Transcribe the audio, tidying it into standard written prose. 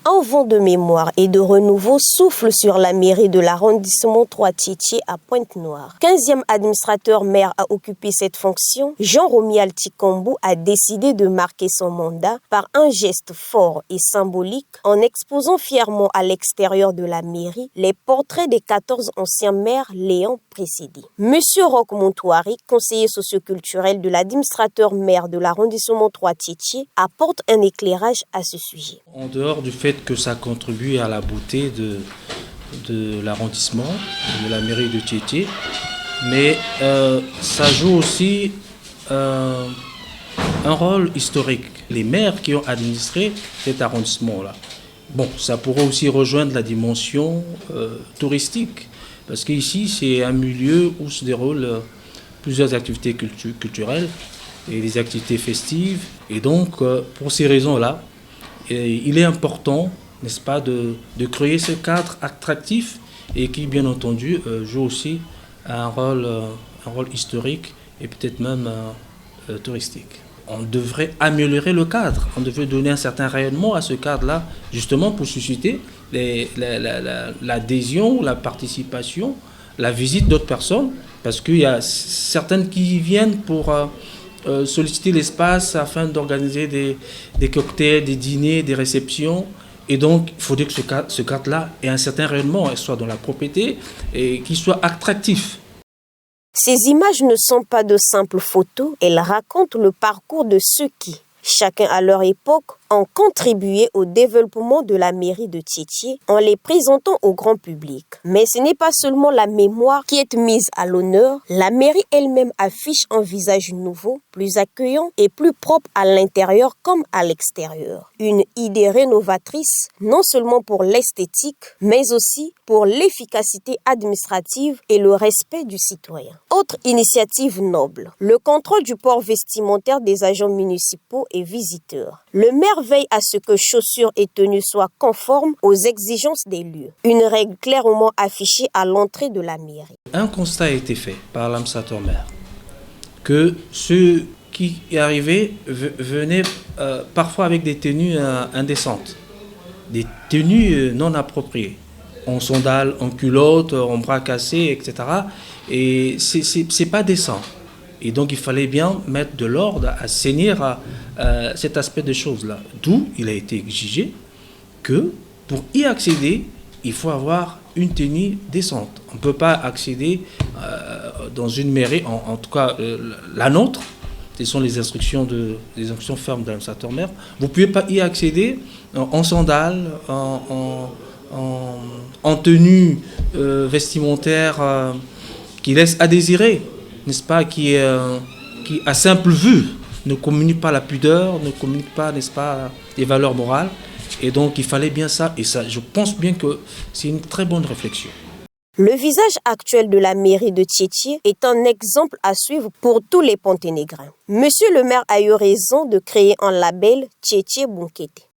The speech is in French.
Un vent de mémoire et de renouveau souffle sur la mairie de l'arrondissement 3 Tiétié à Pointe-Noire. 15e administrateur maire à occuper cette fonction, Jean-Romuald Tshikombou a décidé de marquer son mandat par un geste fort et symbolique en exposant fièrement à l'extérieur de la mairie les portraits des 14 anciens maires l'ayant précédé. Monsieur Roch Montouari, conseiller socioculturel de l'administrateur maire de l'arrondissement 3 Tiétié, apporte un éclairage à ce sujet. En dehors du fait que ça contribue à la beauté de l'arrondissement, de la mairie de Tiétié, mais ça joue aussi un rôle historique. Les maires qui ont administré cet arrondissement-là, bon, ça pourrait aussi rejoindre la dimension touristique, parce qu'ici, c'est un milieu où se déroulent plusieurs activités culturelles et des activités festives. Et donc, pour ces raisons-là, il est important, n'est-ce pas, de créer ce cadre attractif et qui, bien entendu, joue aussi un rôle historique et peut-être même touristique. On devrait améliorer le cadre, on devrait donner un certain rayonnement à ce cadre-là, justement pour susciter l'adhésion, la participation, la visite d'autres personnes, parce qu'il y a certaines qui viennent pour solliciter l'espace afin d'organiser des cocktails, des dîners, des réceptions. Et donc, il faudrait que ce cadre-là ait un certain rayonnement, soit dans la propriété et qu'il soit attractif. Ces images ne sont pas de simples photos, elles racontent le parcours de ceux qui, chacun à leur époque, ont contribué au développement de la mairie de Tiétié en les présentant au grand public. Mais ce n'est pas seulement la mémoire qui est mise à l'honneur, la mairie elle-même affiche un visage nouveau, plus accueillant et plus propre à l'intérieur comme à l'extérieur. Une idée rénovatrice, non seulement pour l'esthétique, mais aussi pour l'efficacité administrative et le respect du citoyen. Autre initiative noble, le contrôle du port vestimentaire des agents municipaux et visiteurs. Le maire veille à ce que chaussures et tenues soient conformes aux exigences des lieux. Une règle clairement affichée à l'entrée de la mairie. Un constat a été fait par l'administrateur maire que ceux qui y arrivaient venaient parfois avec des tenues indécentes, des tenues non appropriées, en sandales, en culottes, en bras cassés, etc. Et c'est pas décent. Et donc, il fallait bien mettre de l'ordre, assainir cet aspect de choses-là. D'où il a été exigé que pour y accéder, il faut avoir une tenue décente. On ne peut pas accéder dans une mairie, en tout cas la nôtre, ce sont les instructions fermes de l'administrateur maire. Vous ne pouvez pas y accéder en sandales, en tenue vestimentaire qui laisse à désirer, n'est-ce pas, qui à simple vue ne communique pas la pudeur, ne communique pas, n'est-ce pas, les valeurs morales. Et donc il fallait bien ça, et ça, je pense bien que c'est une très bonne réflexion. Le visage actuel de la mairie de Tiétié est un exemple à suivre pour tous les Ponténégrins. Monsieur le maire a eu raison de créer un label Tiétié Bunkete.